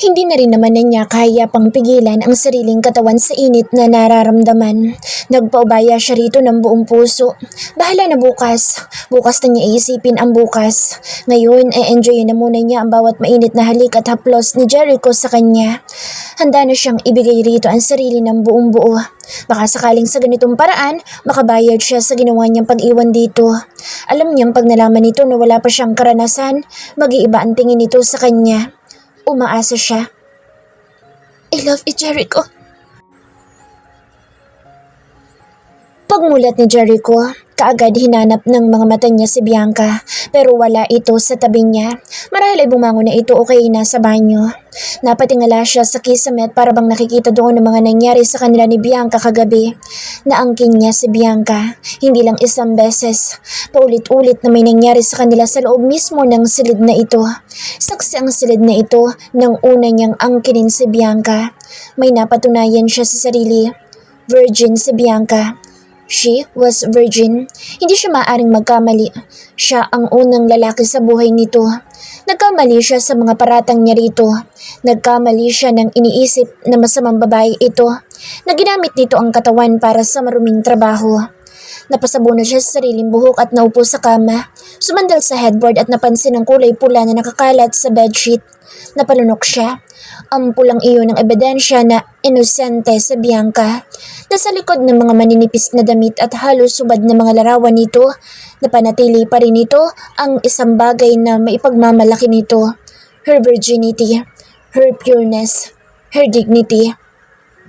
Hindi na rin naman na niya kaya pang pigilan ang sariling katawan sa init na nararamdaman. Nagpaubaya siya rito ng buong puso. Bahala na bukas. Bukas na niya iisipin ang bukas. Ngayon, enjoyin na muna niya ang bawat mainit na halik at haplos ni Jericho sa kanya. Handa na siyang ibigay rito ang sarili ng buong buo. Baka sakaling sa ganitong paraan, makabayad siya sa ginawa niyang pag-iwan dito. Alam niyang pag nalaman nito na wala pa siyang karanasan, mag-iiba ang tingin nito sa kanya. Umaasa siya. I love you, Jericho. Pagmulat ni Jericho, kaagad hinanap ng mga mata niya si Bianca pero wala ito sa tabi niya. Marahil ay bumangon na ito o kaya nasa banyo. Napatingala siya sa kisame at para bang nakikita doon ang mga nangyari sa kanila ni Bianca kagabi. Naangkin niya si Bianca, hindi lang isang beses. Paulit-ulit na may nangyari sa kanila sa loob mismo ng silid na ito. Saksi ang silid na ito nang una niyang angkinin si Bianca. May napatunayan siya sa sarili. Virgin si Bianca. She was virgin. Hindi siya maaaring magkamali. Siya ang unang lalaki sa buhay nito. Nagkamali siya sa mga paratang niya rito. Nagkamali siya ng iniisip na masamang babae ito, na ginamit nito ang katawan para sa maruming trabaho. Napasabuna siya sa sariling buhok at naupo sa kama. Sumandal sa headboard at napansin ang kulay pula na nakakalat sa bedsheet. Napalunok siya. Ang pulang iyon ng ebidensya na inosente sa Bianca. Nasa likod ng mga maninipis na damit at halos subad na mga larawan nito, napanatili pa rin ito ang isang bagay na maipagmamalaki nito. Her virginity, her pureness, her dignity.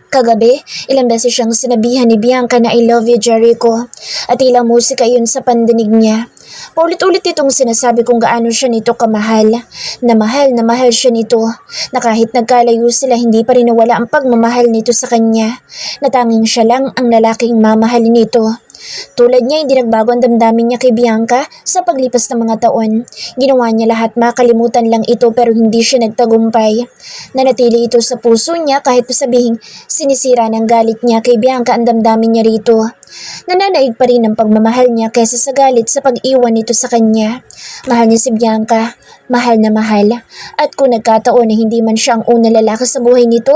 Kagabi, ilang beses siyang sinabihan ni Bianca na I love you, Jericho, at tila musika yun sa pandinig niya. Paulit-ulit itong sinasabi kung gaano siya nito kamahal, na mahal siya nito, na kahit nagkalayo sila hindi pa rin nawala ang pagmamahal nito sa kanya, na tanging siya lang ang lalaking mamahalin nito. Tulad niya, hindi nagbago ang damdamin niya kay Bianca sa paglipas ng mga taon. Ginawa niya lahat, makalimutan lang ito pero hindi siya nagtagumpay. Nanatili ito sa puso niya kahit pasabihing sinisira ng galit niya kay Bianca ang damdamin niya rito. Nananaig pa rin ang pagmamahal niya kaysa sa galit sa pag-iwan nito sa kanya. Mahal niya si Bianca, mahal na mahal. At kung nagkataon na hindi man siya ang unang lalaki sa buhay nito,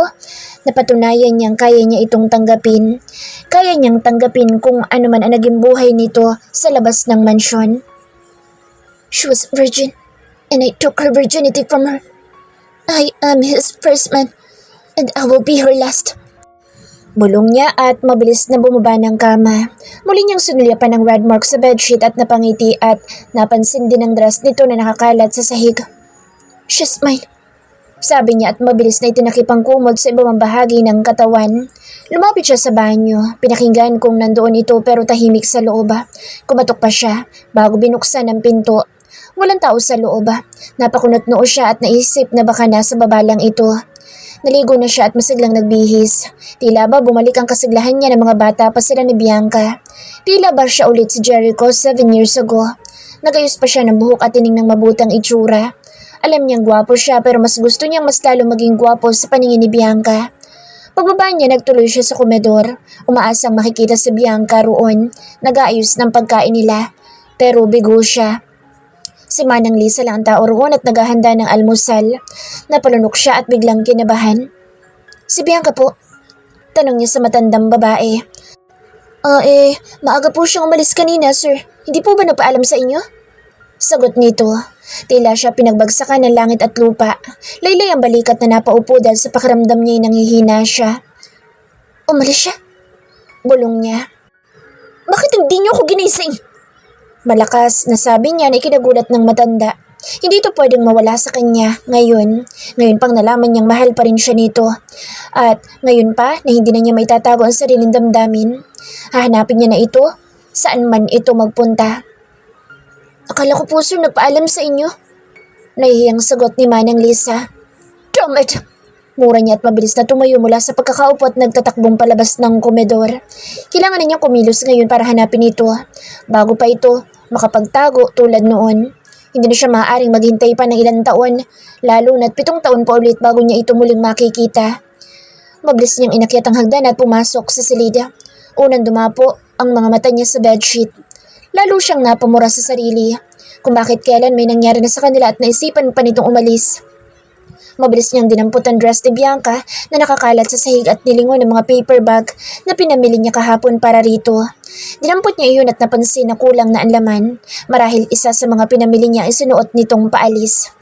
napatunayan niyang kaya niya itong tanggapin. Kaya niyang tanggapin kung ano man ang naging buhay nito sa labas ng mansyon. She was virgin, and I took her virginity from her. I am his first man, and I will be her last. Bulong niya at mabilis na bumaba ng kama. Muli niyang sinulyapan ang red mark sa bedsheet at napangiti at napansin din ang dress nito na nakakalat sa sahig. She's mine, sabi niya at mabilis na itinakip ang kumot sa ibang bahagi ng katawan. Lumapit siya sa banyo. Pinakinggan kung nandoon ito pero tahimik sa loob. Kumatok pa siya bago binuksan ang pinto. Walang tao sa loob. Napakunot noo siya at naisip na baka nasa baba lang ito. Naligo na siya at masiglang nagbihis. Tila ba bumalik ang kasiglahan niya ng mga bata pa sila ni Bianca. Tila ba siya ulit si Jericho 7 years ago. Nagayos pa siya ng buhok at tining ng mabutang itsura. Alam niyang gwapo siya pero mas gusto niyang mas lalo maging gwapo sa paningin ni Bianca. Pagbaba niya, nagtuloy siya sa komedor. Umaasang makikita si Bianca roon. Nag-aayos ng pagkain nila. Pero bigo siya. Si Manang Lisa lang ang tao roon at naghahanda ng almusal. Napalunok siya at biglang kinabahan. Si Bianca po? Tanong niya sa matandang babae. Maaga po siyang umalis kanina, sir. Hindi po ba nagpaalam sa inyo? Sagot nito. Tila siya pinagbagsakan ng langit at lupa. Laylay ang balikat na napaupo dahil sa pakiramdam niya ay nanghihina siya. Umalis siya? Bulong niya. Bakit hindi niyo ako ginising? Malakas na sabi niya na ikinagulat ng matanda. Hindi ito pwedeng mawala sa kanya ngayon. Ngayon pang nalaman niyang mahal pa rin siya nito. At ngayon pa na hindi na niya maitatago ang sariling damdamin. Hahanapin niya na ito saan man ito magpunta. Akala ko po sir nagpaalam sa inyo. Nahihiyang sagot ni Manang Lisa. Damn it! Mura niya at mabilis na tumayo mula sa pagkakaupo at nagtatakbong palabas ng komedor. Kailangan na niyang kumilos ngayon para hanapin ito. Bago pa ito makapagtago tulad noon. Hindi na siya maaaring maghintay pa ng ilang taon, lalo na't 7 taon pa ulit bago niya ito muling makikita. Mabilis niyang inakyat ang hagdan at pumasok sa silid. Unang dumapo ang mga mata niya sa bedsheet. Lalo siyang napamura sa sarili kung bakit kailan may nangyari na sa kanila at naisipan pa nitong umalis. Mabilis niyang dinampot ang dress ni Bianca na nakakalat sa sahig at nilingon ng mga paper bag na pinamili niya kahapon para rito. Dinampot niya iyon at napansin na kulang na ang laman. Marahil isa sa mga pinamili niya ay sinuot nitong paalis.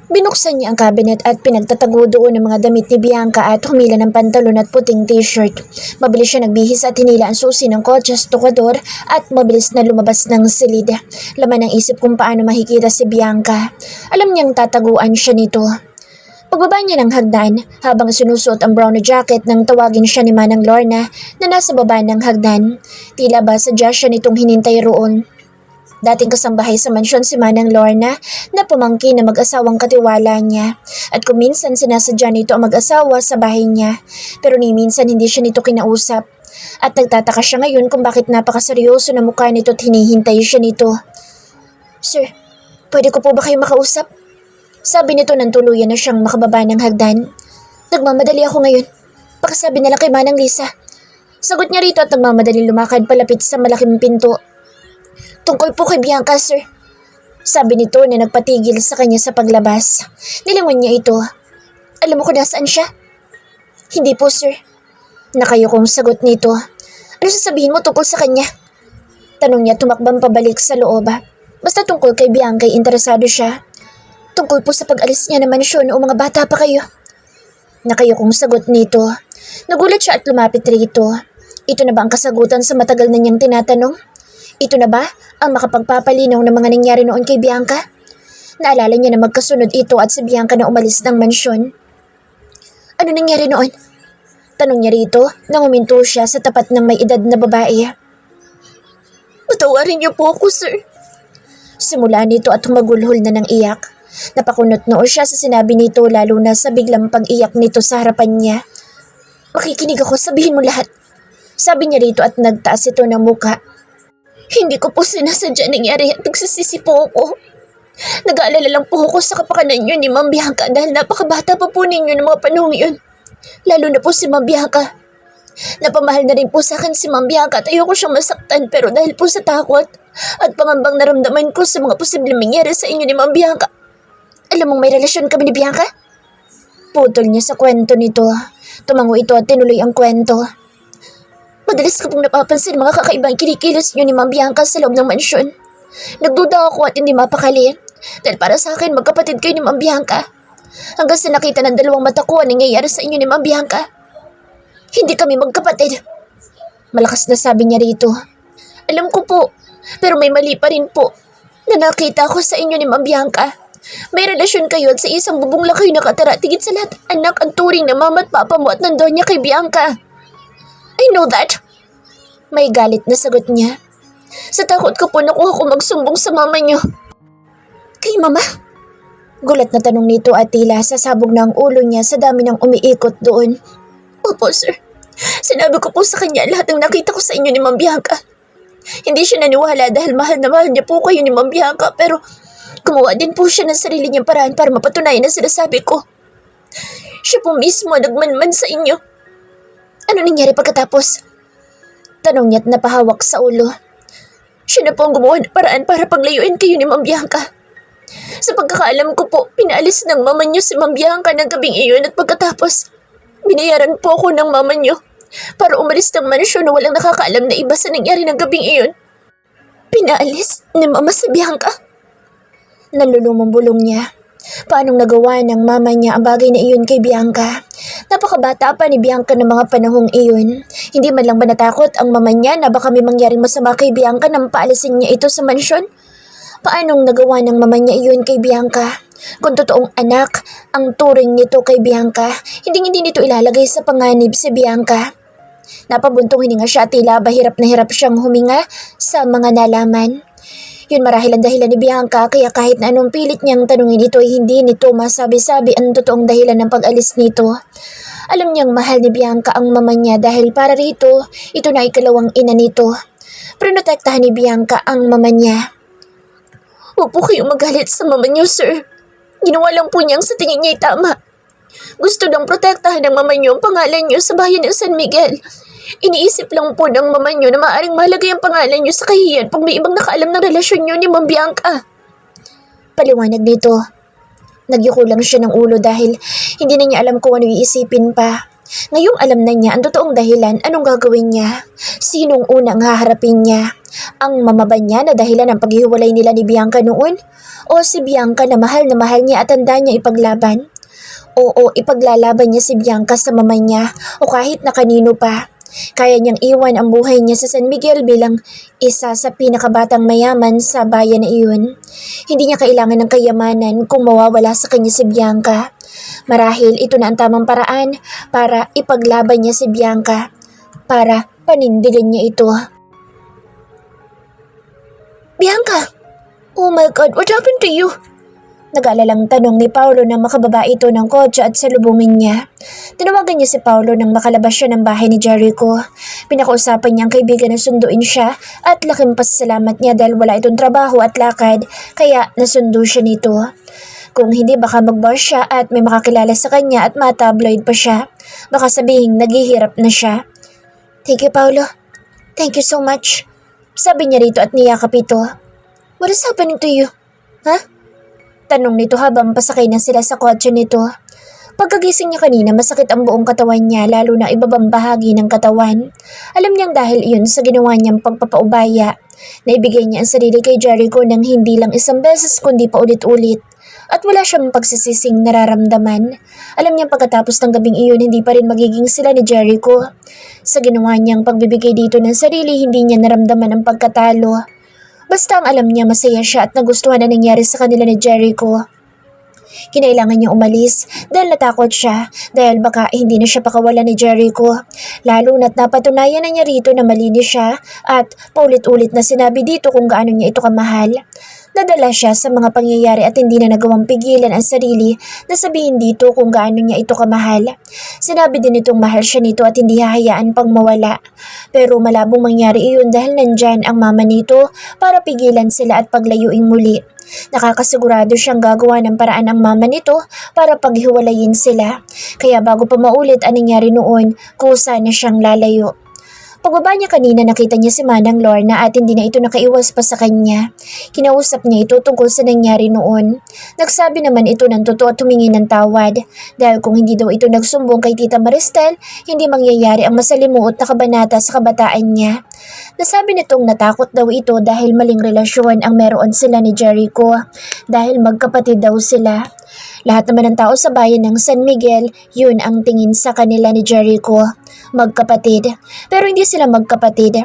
Binuksan niya ang cabinet at pinagtatago doon ng mga damit ni Bianca at humila ng pantalon at puting t-shirt. Mabilis siya nagbihis at hinila ang susi ng kotse sa tokador at mabilis na lumabas ng silid. Laman ang isip kung paano makikita si Bianca. Alam niyang tataguan siya nito. Pagbaba niya ng hagdan, habang sinusuot ang brown na jacket nang tawagin siya ni Manang Lorna na nasa baba ng hagdan. Tila ba sadya siya nitong hinintay roon. Dating kasambahay sa mansyon si Manang Lorna na pumangkin na mag-asawang katiwala niya at kung minsan sinasadya nito ang mag-asawa sa bahay niya pero ni minsan hindi siya nito kinausap at nagtataka siya ngayon kung bakit napakaseryoso na mukha nito at hinihintay siya nito. "Sir, pwede ko po ba kayo makausap?" Sabi nito nang tuluyan na siyang makababa ng hagdan. "Nagmamadali ako ngayon. Pakisabi na lang kay Manang Lisa." Sagot niya rito at nagmamadali lumakad palapit sa malaking pinto. "Tungkol po kay Bianca, sir." Sabi nito na nagpatigil sa kanya sa paglabas. Nilingon niya ito. "Alam mo kung nasaan siya?" "Hindi po, sir." Nakayukong sagot nito. "Ano sasabihin mo tungkol sa kanya?" Tanong niya tumakbang pabalik sa loob. Basta tungkol kay Bianca ay interesado siya. "Tungkol po sa pag-alis niya ng mansyon noong mga bata pa kayo." Nakayukong sagot nito. Nagulat siya at lumapit rito. Ito na ba ang kasagutan sa matagal na niyang tinatanong? Ito na ba ang makapagpapalinaw ng mga nangyari noon kay Bianca? Naalala niya na magkasunod ito at si Bianca na umalis ng mansyon. "Ano nangyari noon?" Tanong niya rito nang huminto siya sa tapat ng may edad na babae. "Patawarin niyo po ako, sir." Simula nito at humagulhol na ng iyak. Napakunot noo siya sa sinabi nito lalo na sa biglang pag-iyak nito sa harapan niya. "Makikinig ako, sabihin mo lahat." Sabi niya rito at nagtaas ito ng muka. "Hindi ko po sinasadya nangyari at nagsisisi po ako. Nag-aalala lang po ako sa kapakanan niyo ni Ma'am Bianca dahil napakabata pa po ninyo ng mga panahong yun. Lalo na po si Ma'am Bianca. Napamahal na rin po sa akin si Ma'am Bianca at ayoko siyang masaktan pero dahil po sa takot at pangambang naramdaman ko sa mga posibleng mangyari sa inyo ni Ma'am Bianca. Alam mong may relasyon kami ni Bianca?" Putol niya sa kwento nito. Tumango ito at tinuloy ang kwento. "Madalas ko pong napapansin mga kakaibang kinikilos niyo ni Ma'am Bianca sa loob ng mansyon. Nagduda ako at hindi mapakali dahil para sa akin magkapatid kayo ni Ma'am Bianca. Hanggang sa nakita ng dalawang mata ko ang nangyayari sa inyo ni Ma'am Bianca. Hindi kami magkapatid." Malakas na sabi niya rito. "Alam ko po, pero may mali pa rin po na nakita ko sa inyo ni Ma'am Bianca. May relasyon kayo at sa isang bubong lang kayo nakatira. Tigit sa lahat, anak ang turing na mama at papa mo at nandoon niya kay Bianca." "I know that." May galit na sagot niya. "Sa takot ko po nakuha ko magsumbong sa mama niyo." "Kay mama?" Gulat na tanong nito at tila sasabog na ang ulo niya sa dami ng umiikot doon. "Opo, sir. Sinabi ko po sa kanya lahat ng nakita ko sa inyo ni Ma'am Bianca. Hindi siya naniwala dahil mahal na mahal niya po kayo ni Ma'am Bianca pero gumawa din po siya ng sarili niyang paraan para mapatunayan ang sinasabi ko. Siya po mismo nagmanman sa inyo." "Ano nangyari pagkatapos?" Tanong niya't napahawak sa ulo. "Siya na po ang gumawa ng paraan para paglayuin kayo ni Ma'am Bianca. Sa pagkakaalam ko po, pinaalis ng mama niyo si Ma'am Bianca ng gabing iyon at pagkatapos, binayaran po ako ng mama niyo para umalis ng mansyon na walang nakakaalam na iba sa nangyari ng gabing iyon." "Pinaalis ni Mama si Bianca?" Nalulumong bulong niya. Paanong nagawa ng mama niya ang bagay na iyon kay Bianca? Napakabata pa ni Bianca ng mga panahong iyon. Hindi man lang ba natakot ang mama niya na baka may mangyaring masama kay Bianca nang paalisin niya ito sa mansyon? Paanong nagawa ng mama niya iyon kay Bianca? Kung totoong anak ang turing nito kay Bianca, hindi nito ilalagay sa panganib si Bianca. Napabuntong hininga siya, tila ba hirap na hirap siyang huminga sa mga nalaman. Yun marahil ang dahilan ni Bianca kaya kahit na anong pilit niyang tanungin ito ay hindi nito masabi-sabi ang totoong dahilan ng pag-alis nito. Alam niyang mahal ni Bianca ang mama niya dahil para rito, ito na ikalawang ina nito. Prinotektahan ni Bianca ang mama niya. "Huwag po kayong magalit sa mama niyo, sir. Ginawa lang po niyang sa tingin niya ay tama. Gusto lang protektahan ng mama niyo ang pangalan niyo sa bayan ng San Miguel. Iniisip lang po ng mama niyo na maaaring malagay ang pangalan niyo sa kahihiyan pag may ibang nakaalam ng relasyon niyo ni Ma'am Bianca." Paliwanag nito. Nagyuko lang siya ng ulo dahil hindi na niya alam kung ano iisipin pa. Ngayong alam na niya ang totoong dahilan, anong gagawin niya? Sinong unang haharapin niya? Ang mama ba niya na dahilan ng paghihiwalay nila ni Bianca noon? O si Bianca na mahal niya at tanda niya ipaglaban? Oo, ipaglalaban niya si Bianca sa mama niya o kahit na kanino pa. Kaya niyang iwan ang buhay niya sa San Miguel bilang isa sa pinakabatang mayaman sa bayan na iyon. Hindi niya kailangan ng kayamanan kung mawawala sa kanya si Bianca. Marahil ito na ang tamang paraan para ipaglaban niya si Bianca, para panindigan niya ito. Bianca! Oh my God, what happened to you? Nag-aalalang tanong ni Paolo nang makababa ito ng kotse at salubungin niya. Tinawagan niya si Paolo nang makalabas siya ng bahay ni Jericho. Pinakausapan niya ang kaibigan na sunduin siya at laking pasasalamat niya dahil wala itong trabaho at lakad kaya nasundo siya nito. Kung hindi baka mag-bar siya at may makakilala sa kanya at matabloid pa siya. Baka sabihing naghihirap na siya. Thank you, Paolo. Thank you so much. Sabi niya rito at niyakap ito. What is happening to you? Huh? Tanong nito habang pasakay na sila sa kotse nito. Pagkagising niya kanina, masakit ang buong katawan niya lalo na ibabang bahagi ng katawan. Alam niyang dahil iyon sa ginawa niyang pagpapaubaya. Naibigay niya ang sarili kay Jericho nang hindi lang isang beses kundi pa ulit-ulit. At wala siyang pagsisising nararamdaman. Alam niyang pagkatapos ng gabing iyon hindi pa rin magiging sila ni Jericho. Sa ginawa niyang pagbibigay dito ng sarili, hindi niya naramdaman ang pagkatalo. Basta ang alam niya masaya siya at nagustuhan na nangyari sa kanila ni Jericho. Kinailangan niya umalis dahil natakot siya dahil baka hindi na siya pakawalan ni Jericho. Lalo na't napatunayan na niya rito na malinis siya at paulit-ulit na sinabi dito kung gaano niya ito kamahal. Nadala siya sa mga pangyayari at hindi na nagawang pigilan ang sarili na sabihin dito kung gaano niya ito kamahal. Sinabi din itong mahal siya nito at hindi hahayaan pang mawala. Pero malabong mangyari iyon dahil nandyan ang mama nito para pigilan sila at paglayuing muli. Nakakasigurado siyang gagawa ng paraan ang mama nito para paghiwalayin sila. Kaya bago pa maulit ang nangyari noon, kusa na siyang lalayo. Pagbaba niya kanina nakita niya si Manang Lorna at hindi na ito nakaiwas pa sa kanya. Kinausap niya ito tungkol sa nangyari noon. Nagsabi naman ito ng totoo at humingi ng tawad. Dahil kung hindi daw ito nagsumbong kay Tita Maristel, hindi mangyayari ang masalimuot na kabanata sa kabataan niya. Nasabi nitong natakot daw ito dahil maling relasyon ang meron sila ni Jericho. Dahil magkapatid daw sila. Lahat naman ng tao sa bayan ng San Miguel, yun ang tingin sa kanila ni Jericho. Magkapatid. Pero hindi sila magkapatid.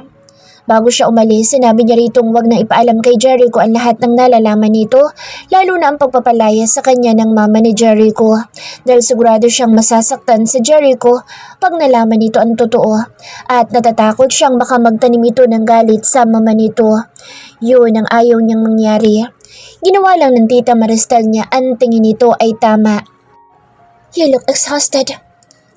Bago siya umalis, sinabi niya ritong wag na ipaalam kay Jericho ang lahat ng nalalaman nito, lalo na ang pagpapalaya sa kanya ng mama ni Jericho. Dahil sigurado siyang masasaktan si Jericho pag nalaman nito ang totoo. At natatakot siyang baka magtanim ito ng galit sa mama nito. Yun ang ayaw niyang mangyari. Ginawa lang ng Tita Maristel niya ang tingin nito ay tama. You look exhausted.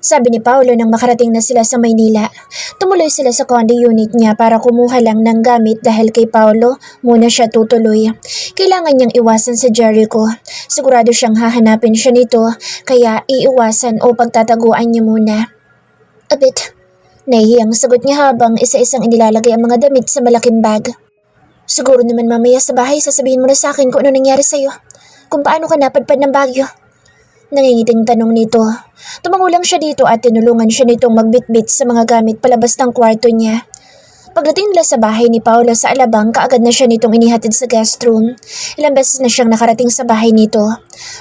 Sabi ni Paolo nang makarating na sila sa Maynila. Tumuloy sila sa condo unit niya para kumuha lang ng gamit dahil kay Paolo muna siya tutuloy. Kailangan niyang iwasan si Jericho. Sigurado siyang hahanapin siya nito kaya iiwasan o pagtataguan niya muna. A bit. Nahihiyang sagot niya habang isa-isang inilalagay ang mga damit sa malaking bag. Siguro naman mamaya sa bahay sasabihin mo na sa akin kung ano nangyari sa'yo. Kung paano ka napadpad ng Baguio. Nangingiting tanong nito. Tumango lang siya dito at tinulungan siya nitong magbitbit sa mga gamit palabas ng kwarto niya. Pagdating nila sa bahay ni Paolo sa Alabang, kaagad na siya nitong inihatid sa guest room. Ilang beses na siyang nakarating sa bahay nito.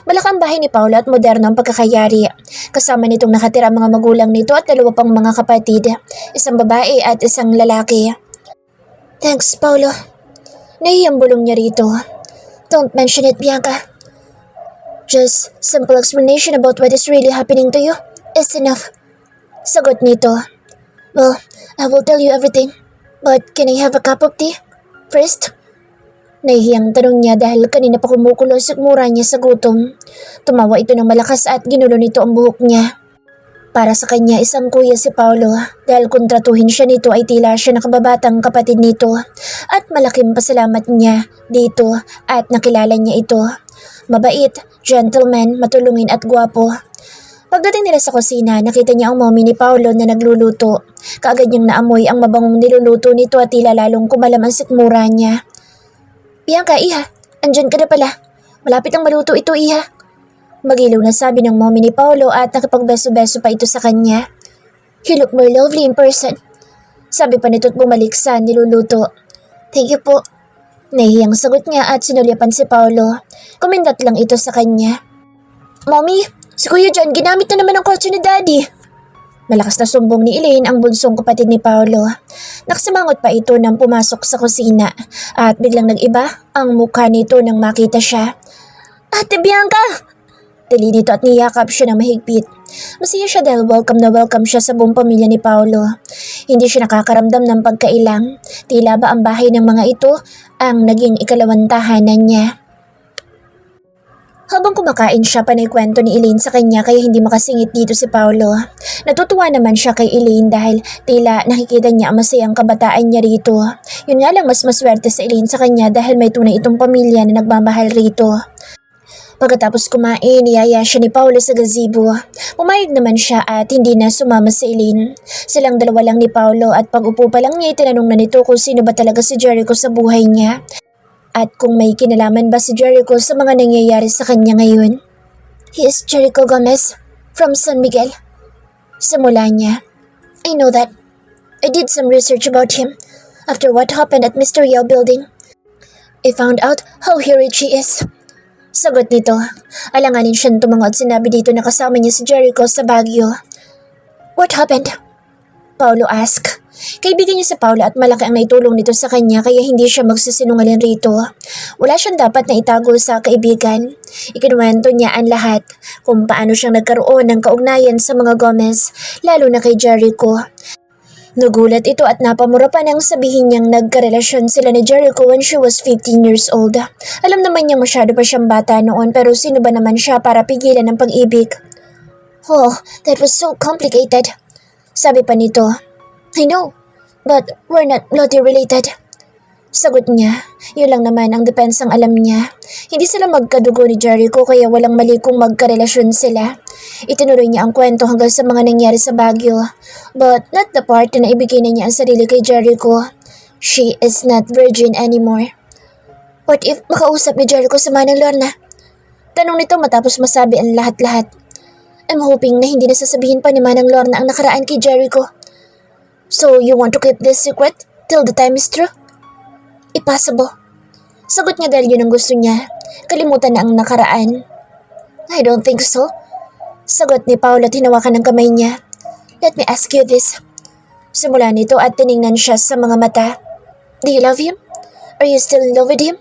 Malakang bahay ni Paolo at moderno ang pagkakayari. Kasama nitong nakatira ang mga magulang nito at dalawa pang mga kapatid, isang babae at isang lalaki. Thanks, Paolo. Nahiyang bulong niya rito. Don't mention it, Bianca. Just simple explanation about what is really happening to you is enough. Sagot nito. Well, I will tell you everything. But can I have a cup of tea? First? Nahihiyang tanong niya dahil kanina pa kumukulo sa mura niya sa gutom. Tumawa ito ng malakas at ginulo nito ang buhok niya. Para sa kanya isang kuya si Paolo dahil kung tratuhin siya nito ay tila siya nakababatang kapatid nito. At malaking pasalamat niya dito at nakilala niya ito. Mabait, gentleman, matulungin at gwapo. Pagdating nila sa kusina, nakita niya ang mommy ni Paolo na nagluluto. Kaagad niyang naamoy ang mabangong niluluto nito at tila lalong kumalam ang sikmura niya. Bianca, iha, andyan ka na pala. Malapit ang maluto ito, iha. Magiliw na sabi ng mommy ni Paolo at nakipagbeso-beso pa ito sa kanya. You look more lovely in person. Sabi pa nito't bumalik sa niluluto. Thank you po. Nahihiyang sagot niya at sinulyapan si Paolo. Kumindat lang ito sa kanya. Mommy, si Kuya John ginamit na naman ang kotse ni Daddy. Malakas na sumbong ni Elaine ang bunsong kapatid ni Paolo. Nakasamangot pa ito nang pumasok sa kusina at biglang nag-iba ang mukha nito nang makita siya. Ate Bianca! Dali nito at niyakap siya ng mahigpit. Masaya siya dahil welcome na welcome siya sa buong pamilya ni Paolo. Hindi siya nakakaramdam ng pagkailang. Tila ba ang bahay ng mga ito ang naging ikalawang tahanan niya. Habang kumakain siya, panay kwento ni Elaine sa kanya kaya hindi makasingit dito si Paolo. Natutuwa naman siya kay Elaine dahil tila nakikita niya ang masayang kabataan niya rito. Yun nga lang mas maswerte sa Elaine sa kanya dahil may tunay itong pamilya na nagmamahal rito. Pagkatapos kumain, niyaya siya ni Paolo sa gazebo. Pumayag naman siya at hindi na sumama si Elaine. Silang dalawa lang ni Paolo at pag-upo pa lang niya itinanong na nito kung sino ba talaga si Jericho sa buhay niya. At kung may kinalaman ba si Jericho sa mga nangyayari sa kanya ngayon. He is Jericho Gomez from San Miguel. Simula niya. I know that. I did some research about him after what happened at Mr. Yao building. I found out how he rich he is. Sagot nito. Alanganin siyang tumango at sinabi dito na kasama niya si Jericho sa Baguio. What happened? Paolo asked. Kaibigan niya si Paolo at malaki ang naitulong nito sa kanya kaya hindi siya magsisinungaling rito. Wala siyang dapat na itago sa kaibigan. Ikinuwento niya ang lahat kung paano siyang nagkaroon ng kaugnayan sa mga Gomez, lalo na kay Jericho. Nagulat ito at napamura pa nang sabihin niyang nagkarelasyon sila ni Jericho when she was 15 years old. Alam naman niyang masyado pa siyang bata noon pero sino ba naman siya para pigilan ang pag-ibig? Oh, that was so complicated. Sabi pa nito. I know, but we're not bloody related. Sagot niya, yun lang naman ang depensang alam niya. Hindi sila magkadugo ni Jericho kaya walang mali kung magkarelasyon sila. Itinuloy niya ang kwento hanggang sa mga nangyari sa Baguio. But not the part na naibigay na niya ang sarili kay Jericho. She is not virgin anymore. What if makausap ni Jericho sa Manang Lorna? Tanong nito matapos masabi ang lahat-lahat. I'm hoping na hindi nasasabihin pa ni Manang Lorna ang nakaraan kay Jericho. So you want to keep this secret till the time is true? Impossible. Sagot niya dahil yun ang gusto niya. Kalimutan na ang nakaraan. I don't think so. Sagot ni Paolo at hinawakan ng kamay niya. Let me ask you this. Simula nito at tiningnan siya sa mga mata. Do you love him? Are you still in love with him?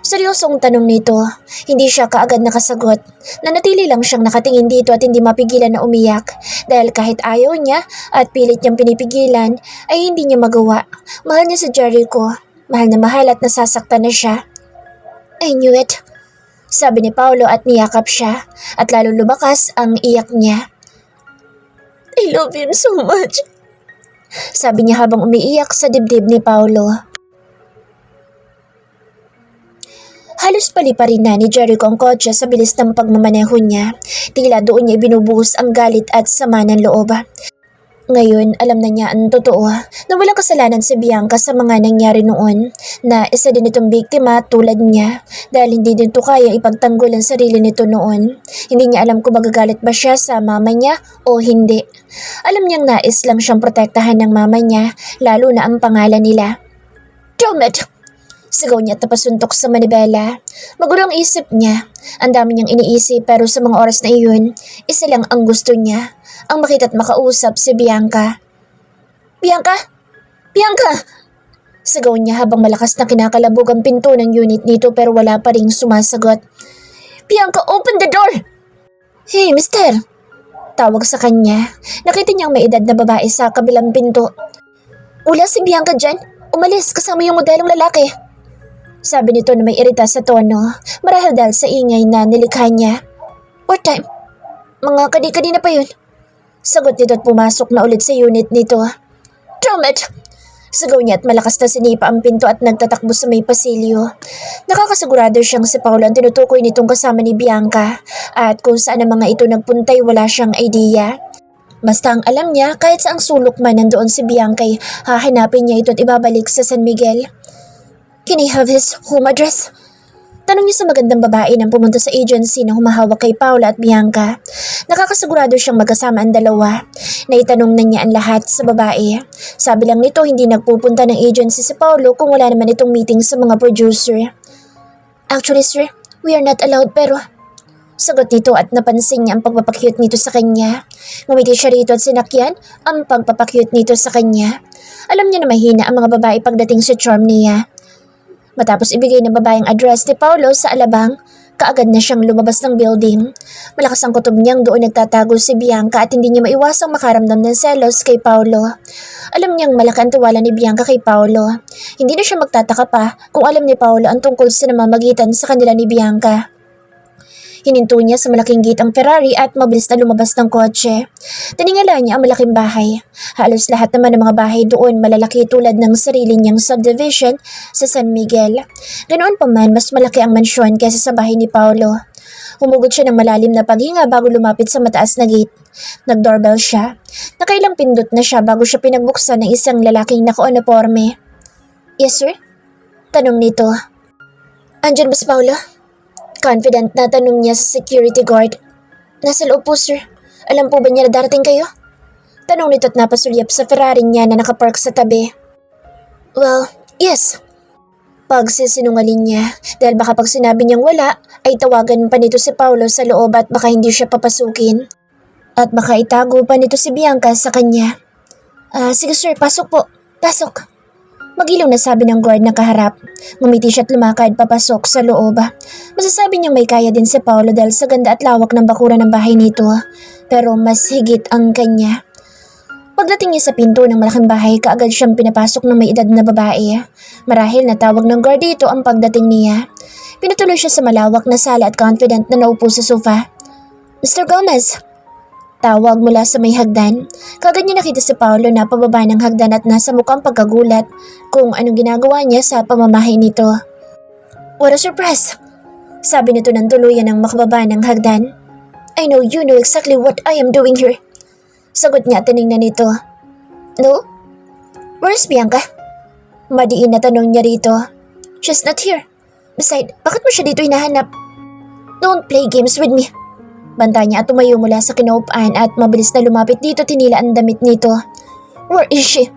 Seryosong tanong nito. Hindi siya kaagad nakasagot. Nanatili lang siyang nakatingin dito at hindi mapigilan na umiyak. Dahil kahit ayaw niya at pilit niyang pinipigilan ay hindi niya magawa. Mahal niya si Jericho. Mahal na mahal at nasasaktan na siya. I knew it. Sabi ni Paolo at niyakap siya at lalo lumakas ang iyak niya. I love him so much. Sabi niya habang umiiyak sa dibdib ni Paolo. Halos paliparin na ni Jericho ang kotse sa bilis ng pagmamaneho niya. Tila doon niya ibinubuhos ang galit at sama ng loob. Ngayon, alam na niya ang totoo na walang kasalanan si Bianca sa mga nangyari noon, na isa din itong biktima tulad niya dahil hindi din ito kaya ipagtanggol ang sarili nito noon. Hindi niya alam kung magagalit ba siya sa mama niya o hindi. Alam niyang nais lang siyang protektahan ng mama niya, lalo na ang pangalan nila. Damn it! Sigaw niya at napasuntok sa manibela. Magulo ang isip niya. Ang dami niyang iniisip pero sa mga oras na iyon, isa lang ang gusto niya. Ang makita at makausap si Bianca. Bianca! Bianca! Sigaw niya habang malakas na kinakalabog ang pinto ng unit nito pero wala pa ring sumasagot. Bianca, open the door! Hey, mister! Tawag sa kanya. Nakita niyang may edad na babae sa kabilang pinto. Wala si Bianca dyan. Umalis kasama yung modelong lalaki. Sabi nito na may irita sa tono, marahil dahil sa ingay na nilikha niya. What time? Mga kadi-kadina pa yun. Sagot nito at pumasok na ulit sa unit nito. Damn it! Sigaw niya at malakas na sinipa ang pinto at nagtatakbo sa may pasilyo. Nakakasigurado siyang si Paolo ang tinutukoy nitong kasama ni Bianca at kung saan ang mga ito nagpuntay wala siyang idea. Basta ang alam niya kahit saang sulok man nandoon si Bianca ay hahanapin niya ito at ibabalik sa San Miguel. Can I have his home address? Tanong niya sa magandang babae nang pumunta sa agency na humahawak kay Paula at Bianca. Nakakasigurado siyang magkasama ang dalawa. Naitanong na niya ang lahat sa babae. Sabi lang nito hindi nagpupunta ng agency si Paulo kung wala naman itong meeting sa mga producer. Actually sir, we are not allowed pero... Sagot nito at napansin niya ang pagpapakyut nito sa kanya. Ngumiti siya rito at sinakyan ang pagpapakyut nito sa kanya. Alam niya na mahina ang mga babae pagdating sa charm niya. Matapos ibigay ng babaeng address ni Paulo sa alabang, kaagad na siyang lumabas ng building. Malakas ang kutob niyang doon nagtatago si Bianca at hindi niya maiwasang makaramdam ng selos kay Paulo. Alam niyang malaki ang tiwala ni Bianca kay Paulo. Hindi na siya magtataka pa kung alam ni Paulo ang tungkol sa namamagitan sa kanila ni Bianca. Hininto niya sa malaking gate ang Ferrari at mabilis na lumabas ng kotse. Tiningala niya ang malaking bahay. Halos lahat naman ng mga bahay doon malalaki tulad ng sarili niyang subdivision sa San Miguel. Ganoon pa man, mas malaki ang mansyon kaysa sa bahay ni Paulo. Humugot siya ng malalim na paghinga bago lumapit sa mataas na gate. Nag-doorbell siya. Nakailang pindot na siya bago siya pinagbuksan ng isang lalaking naka-uniforme. Yes sir? Tanong nito. Andyan ba si Paulo? Confident na tanong niya sa security guard. Nasa loob po sir. Alam po ba niya na darating kayo? Tanong nito at napasulyap sa Ferrari niya na nakapark sa tabi. Well, yes. Pagsisinungaling niya dahil baka pag sinabi niyang wala ay tawagan pa nito si Paulo sa loob at baka hindi siya papasukin. At baka itago pa nito si Bianca sa kanya. Sige sir, pasok po. Pasok. Magilaw na sabi ng guard na kaharap. Ngumiti siya at lumakad papasok sa loob. Masasabi niyang may kaya din si Paulo dahil sa ganda at lawak ng bakuran ng bahay nito. Pero mas higit ang kanya. Pagdating niya sa pinto ng malaking bahay, kaagad siyang pinapasok ng may edad na babae. Marahil natawag ng guard dito ang pagdating niya. Pinatuloy siya sa malawak na sala at confident na naupo sa sofa. Mr. Gomez! Tawag mula sa may hagdan. Kaagad niya nakita si Paulo na pababa ng hagdan at nasa mukhang pagkagulat kung anong ginagawa niya sa pamamahay nito. What a surprise! Sabi nito nang tuluyan ng makababa ng hagdan. I know you know exactly what I am doing here. Sagot niya at tinignan nito. No? Where's Bianca? Madiin na tanong niya rito. She's not here. Besides, bakit mo siya dito hinahanap? Don't play games with me. Banta niya at tumayo mula sa kinaupan at mabilis na lumapit dito tinila ang damit nito. Where is she?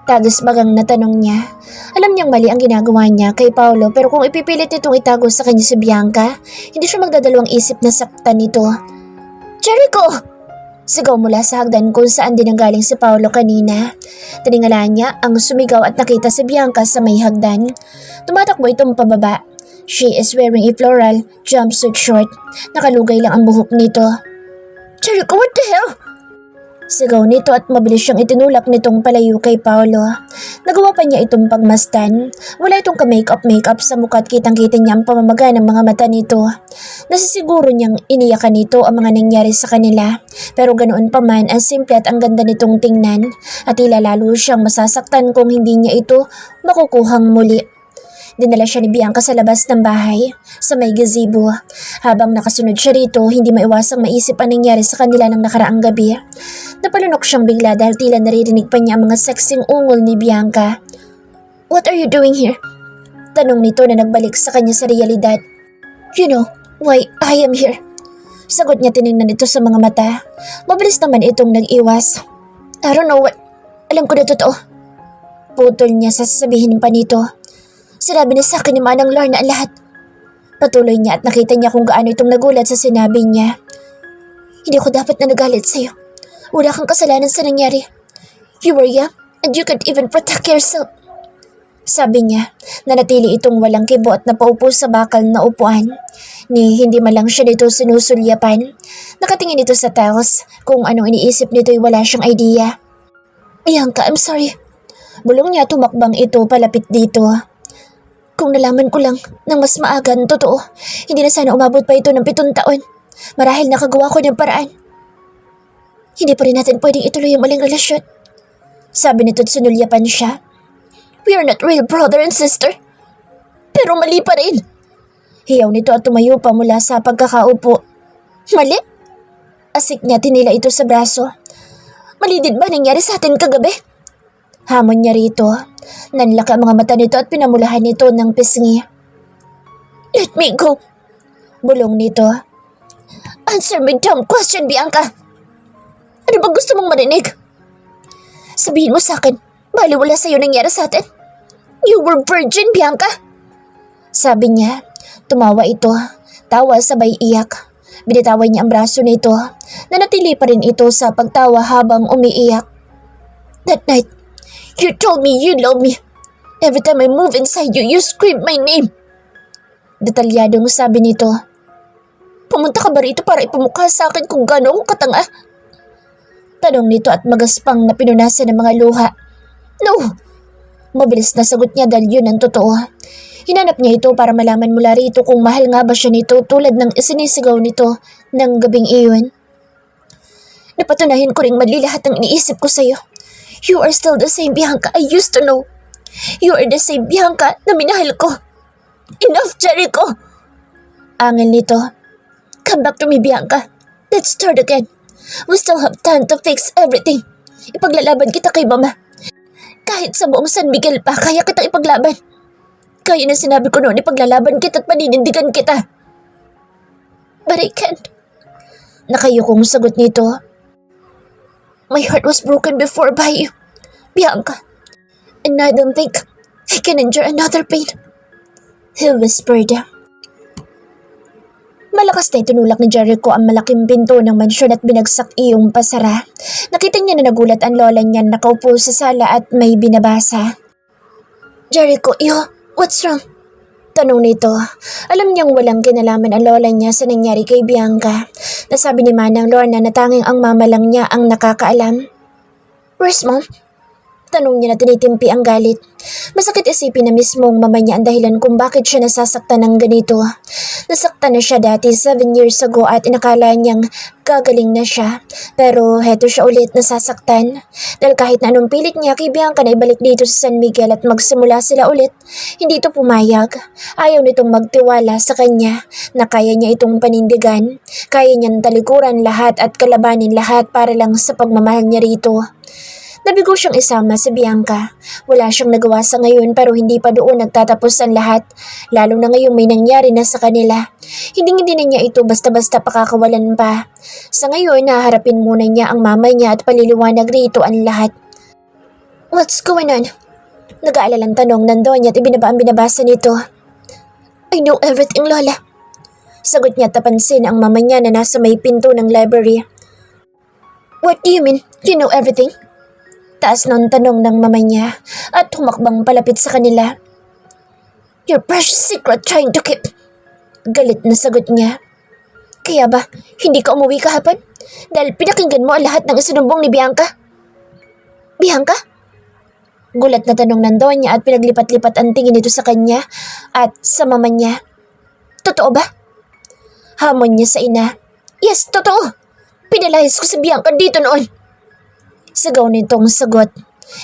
Tagos bagang natanong niya. Alam niyang mali ang ginagawa niya kay Paulo pero kung ipipilit nitong itago sa kanya si Bianca, hindi siya magdadalawang isip na saktan nito. Jericho! Sigaw mula sa hagdan kung saan din nanggaling si Paulo kanina. Tiningala niya ang sumigaw at nakita si Bianca sa may hagdan. Tumatakbo itong pababa. She is wearing a floral jumpsuit short. Nakalugay lang ang buhok nito. Jericho, what the hell? Sigaw nito at mabilis siyang itinulak nitong palayo kay Paulo. Nagawa pa niya itong pagmasdan. Wala itong ka-makeup sa mukha at kitang-kita niya ang pamamaga ng mga mata nito. Nasisiguro niyang iniyakan nito ang mga nangyari sa kanila. Pero ganoon pa man, ang simple at ang ganda nitong tingnan. At tila lalo siyang masasaktan kung hindi niya ito makukuhang muli. Dinala siya ni Bianca sa labas ng bahay, sa may gazebo. Habang nakasunod siya rito, hindi maiwasang maisip ang nangyari sa kanila ng nakaraang gabi. Napalunok siyang bigla dahil tila naririnig pa niya ang mga sexing ungol ni Bianca. What are you doing here? Tanong nito na nagbalik sa kanya sa realidad. You know why I am here. Sagot niya tinignan ito sa mga mata. Mabilis naman itong nag-iwas. I don't know what. Alam ko na totoo. Putol niya sa sasabihin pa nito. Sinabi na sa akin ni Manang Lorna ang lahat. Patuloy niya at nakita niya kung gaano itong nagulat sa sinabi niya. Hindi ako dapat na nagalit sa'yo. Wala kang kasalanan sa nangyari. You were young and you can't even protect yourself. Sabi niya, nanatili itong walang kibo at napaupo sa bakal na upuan. Hindi man lang siya nito sinusulyapan. Nakatingin ito sa tiles. Kung anong iniisip nito ay wala siyang idea. Bianca, I'm sorry. Bulong niya tumakbang ito palapit dito. Kung nalaman ko lang ng mas maaga ng totoo, hindi na sana umabot pa ito ng 7 taon. Marahil nakagawa ko ng paraan. Hindi pa rin natin pwedeng ituloy ang maling relasyon. Sabi nito at sinulyapan siya. We are not real brother and sister. Pero mali pa rin. Hiyaw nito at tumayo pa mula sa pagkakaupo. Mali? Asik niya tinila ito sa braso. Mali din ba nangyari sa atin kagabi? Hamon niya rito. Nanlaki ang mga mata nito at pinamulahan nito ng pisngi. Let me go. Bulong nito. Answer my dumb question, Bianca. Ano ba gusto mong marinig? Sabihin mo sa akin, baliwala sa'yo nangyari sa atin. You were virgin, Bianca. Sabi niya. Tumawa ito. Tawa sabay iyak. Binitawan niya ang braso nito. Nanatili pa rin ito sa pagtawa habang umiiyak. That night, you told me you love me. Every time I move inside you, you scream my name. Detalyadong sabi nito. Pumunta ka ba rito para ipamukha sa akin kung gaano ako katanga? Tanong nito at magaspang na pinunasan ng mga luha. No! Mabilis na sagot niya dahil yun ang totoo. Hinanap niya ito para malaman mula rito kung mahal nga ba siya nito tulad ng isinisigaw nito ng gabing iyon. Napatunayan ko ring mali lahat ng iniisip ko sa'yo. You are still the same Bianca I used to know. You are the same Bianca na minahal ko. Enough, Jericho! Angel nito. Come back to me, Bianca. Let's start again. We still have time to fix everything. Ipaglalaban kita kay Mama. Kahit sa buong San Miguel pa, kaya kitang ipaglaban. Kaya na sinabi ko noon, ipaglalaban kita at paninindigan kita. But I can't. Nakayukong sagot nito. My heart was broken before by you, Bianca. And I don't think I can endure another pain. He whispered. Malakas na itinulak ni Jericho ang malaking pinto ng mansyon at binagsak iyong pasara. Nakita niya na nagulat ang lola niya nakaupo sa sala at may binabasa. Jericho, what's wrong? Tanong nito. Alam niyang walang kinalaman ang lola niya sa nangyari kay Bianca. Nasabi ni Manang Lorna na tanging ang mama lang niya ang nakakaalam. Where's Mom? Tanong niya na tinitimpi ang galit. Masakit isipin na mismong mama niya ang dahilan kung bakit siya nasasaktan ng ganito. Nasaktan na siya dati 7 years ago at inakala niyang gagaling na siya. Pero heto siya ulit nasasaktan. Dahil kahit na anong pilit niya kay Bianca na ibalik dito sa San Miguel at magsimula sila ulit, hindi ito pumayag. Ayaw nitong magtiwala sa kanya na kaya niya itong panindigan. Kaya niyang talikuran lahat at kalabanin lahat para lang sa pagmamahal niya rito. Nabigo siyang isama si Bianca. Wala siyang nagawa sa ngayon pero hindi pa doon nagtatapos ang lahat. Lalo na ngayong may nangyari na sa kanila. Hindi na niya ito basta-basta pakakawalan pa. Sa ngayon, naharapin muna niya ang mama niya at paliliwanag rito ang lahat. What's going on? Nag-aalalang tanong ng Donya at ibinaba ang binabasa nito. I know everything, Lola. Sagot niya at napansin ang mama niya na nasa may pinto ng library. What do you mean, you know everything? Taas noon tanong ng mama niya at humakbang palapit sa kanila. Your precious secret trying to keep. Galit na sagot niya. Kaya ba, hindi ka umuwi kahapon? Dahil pinakinggan mo ang lahat ng isinumbong ni Bianca? Bianca? Gulat na tanong ng Donya at pinaglipat-lipat ang tingin nito sa kanya at sa mama niya. Totoo ba? Hamon niya sa ina. Yes, totoo. Pinalayas ko si Bianca dito noon. Sigaw nitong sagot.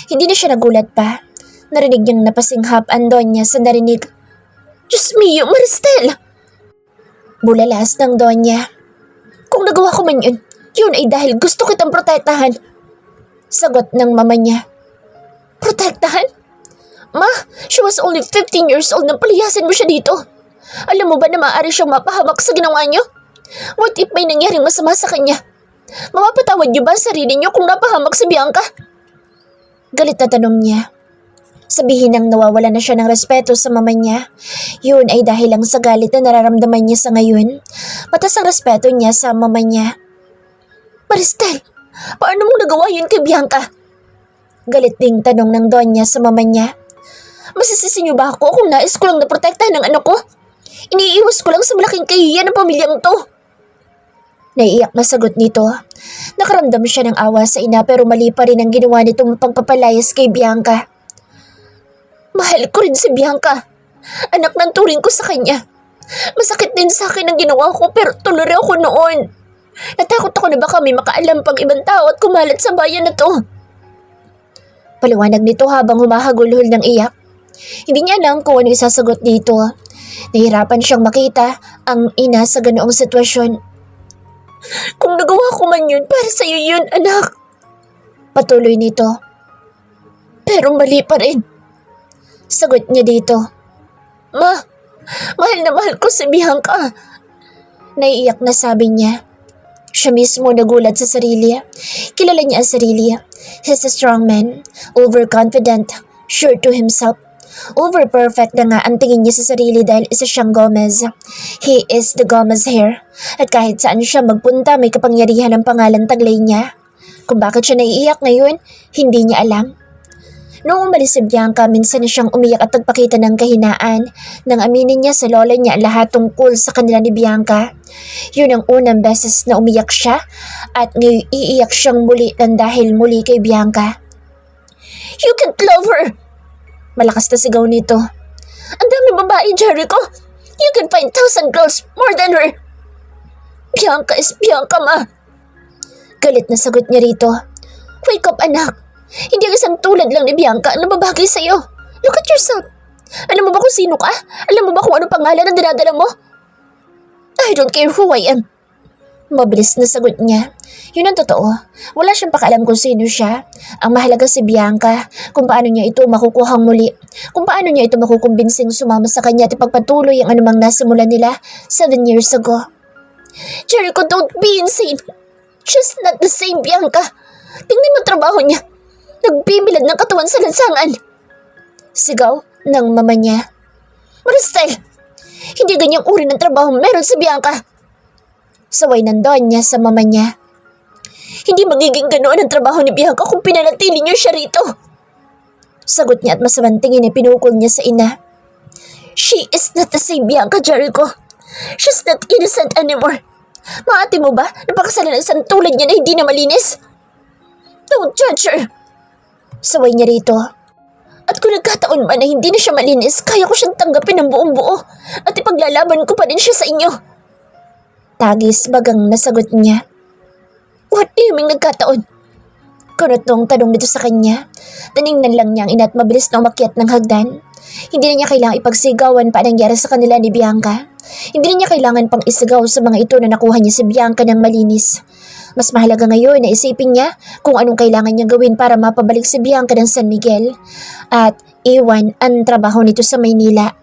Hindi na siya nagulat pa. Narinig niyang napasinghap ang Donya sa narinig. Diyos mio, Maristel! Bulalas ng Donya. Kung nagawa ko man yun ay dahil gusto kitang protektahan. Sagot ng mama niya. Protektahan? Ma, she was only 15 years old nang palayasin mo siya dito. Alam mo ba na maaari siyang mapahamak sa ginawa niyo? What if may nangyaring masama sa kanya? Mapapatawad niyo ba ang sarili niyo kung napahamak si Bianca? Galit na tanong niya. Sabihin nang nawawala na siya ng respeto sa mama niya. Yun ay dahil lang sa galit na nararamdaman niya sa ngayon. Matas ang respeto niya sa mama niya. Maristel, paano mong nagawa yun kay Bianca? Galit ding tanong ng Donya sa mama niya. Masisisi niyo ba ako kung nais ko lang na protektahan ng anak ko? Iniiwas ko lang sa malaking kahihiyan ng pamilyang to. Naiiyak na sagot nito. Nakaramdam siya ng awa sa ina pero mali pa rin ang ginawa nitong pagpapalayas kay Bianca. Mahal ko rin si Bianca. Anak ng turing ko sa kanya. Masakit din sa akin ang ginawa ko pero tuloy ako noon. Natakot ako na baka may makaalam pang ibang tao at kumalat sa bayan na to. Paliwanag nito habang humahagulhol ng iyak. Hindi niya alam kung ano isasagot dito. Nahirapan siyang makita ang ina sa ganoong sitwasyon. Kung nagawa ko man yun, para sa'yo yun, anak. Patuloy nito. Pero mali pa rin. Sagot niya dito. Ma, Mahal na mahal ko si Bianca. Naiiyak na sabi niya. Siya mismo nagulat sa sarili. Kilala niya ang sarili. He's a strong man, overconfident, sure to himself. Over-perfect na nga ang tingin niya sa sarili dahil isa siyang Gomez. He is the Gomez here. At kahit saan siya magpunta, may kapangyarihan ang pangalan taglay niya. Kung bakit siya naiiyak ngayon, hindi niya alam. Noong umalis si Bianca, minsan na siyang umiyak at nagpakita ng kahinaan nang aminin niya sa lola niya ang lahat tungkol sa kanila ni Bianca. Yun ang unang beses na umiyak siya at ngayon iiyak siyang muli ng dahil muli kay Bianca. You can't love her! Malakas na sigaw nito. Ang daming babae, Jericho! You can find 1,000 girls more than her! Bianca is Bianca, ma! Galit na sagot niya rito. Wake up, anak! Hindi ang isang tulad lang ni Bianca ang nababagay sa'yo. Look at yourself. Alam mo ba kung sino ka? Alam mo ba kung anong pangalan ang dinadala mo? I don't care who I am. Mabilis na sagot niya. Yun ang totoo. Wala siyang pakialam kung sino siya. Ang mahalaga si Bianca, kung paano niya ito makukuhang muli. Kung paano niya ito makukumbinsing sumama sa kanya at ipagpatuloy ang anumang nasimula nila 7 years ago. Jericho, don't be insane. She's not the same Bianca. Tingnan mo trabaho niya. Nagbibilad ng katawan sa lansangan. Sigaw ng mama niya. Maricel, hindi ganyang uri ng trabaho meron si Bianca. Saway nandoon niya sa mama niya. Hindi magiging ganoon ang trabaho ni Bianca kung pinanatili niyo siya rito. Sagot niya at masamang tingin ay pinukol niya sa ina. She is not the same Bianca, Jericho. She's not innocent anymore. Maati mo ba napakasalan ng isang tulad niya na hindi na malinis? Don't judge her. Saway niya rito. At kung nagkataon man na hindi na siya malinis, kaya ko siyang tanggapin ng buong buo at ipaglalaban ko pa din siya sa inyo. Tagis bagang nasagot niya. What do you mean nagkataon? Kunot nung tanong nito sa kanya. Tiningnan lang niya ang ina at mabilis na umakyat ng hagdan. Hindi na niya kailangang ipagsigawan pa ang nangyari sa kanila ni Bianca. Hindi na niya kailangan pang isigaw sa mga ito na nakuha niya si Bianca ng malinis. Mas mahalaga ngayon na isipin niya kung anong kailangan niyang gawin para mapabalik si Bianca ng San Miguel at iwan ang trabaho nito sa Maynila.